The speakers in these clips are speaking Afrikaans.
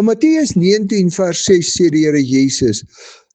In Matteus 19 vers 6 sê die Here Jesus,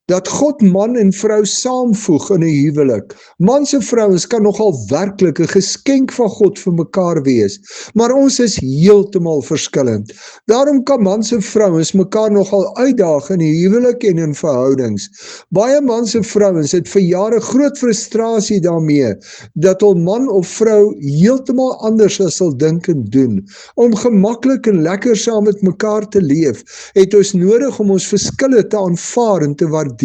dat God man en vrou saamvoeg in 'n huwelik. Mans en vrouens kan nogal werklik 'n geskenk van God vir mekaar wees, maar ons is heeltemal verskillend. Daarom kan mans en vrouens mekaar nogal uitdaag in die huwelik en in verhoudings. Baie mans en vrouens het vir jare groot frustrasie daarmee, dat hul man of vrou heeltemal anders as hul dink en doen. Om gemaklik en lekker saam met mekaar te leef, het ons nodig om ons verskille te aanvaar en te waardeer.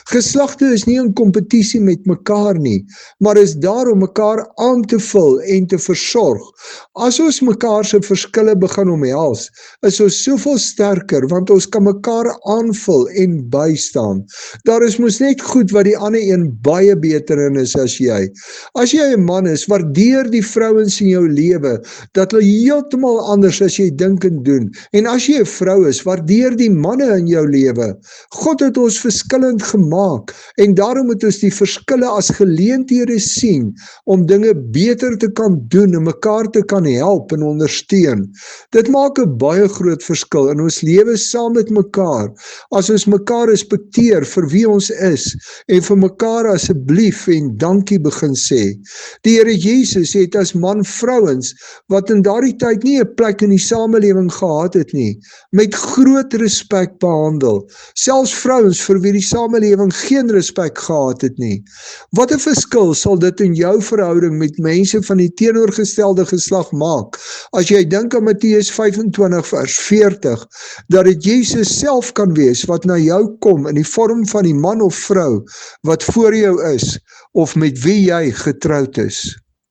Geslagte is nie in kompetisie met mekaar nie, maar is daar om mekaar aan te vul en te versorg. As ons mekaar se verskille begin omhels, is ons soveel sterker, want ons kan mekaar aanvul en bystaan. Daar is mos net goed wat die ander een baie beter in is as jy. As jy 'n man is, waardeer die vrouens in jou lewe, dat hulle heeltemal anders as jy dink en doen. En as jy 'n vrou is, waardeer die manne in jou lewe. God het ons verskillend gemaak, en daarom moet ons die verskille as geleenthede sien, om dinge beter te kan doen, en mekaar te kan help en ondersteun. Dit maak 'n baie groot verskil in ons lewe saam met mekaar, as ons mekaar respekteer vir wie ons is, en vir mekaar asseblief en dankie begin sê. Die Here Jesus het as man vrouens, wat in daardie tyd nie 'n plek in die samelewing gehad het nie, met groot respek behandel. Selfs vrouens vir wie die samelewing geen respek gehad het nie. Wat 'n verskil sal dit in jou verhouding met mense van die teenoorgestelde geslag maak, as jy dink aan Matteus 25 vers 40, dat dit Jesus self kan wees wat na jou kom in die vorm van die man of vrou wat voor jou is, of met wie jy getroud is.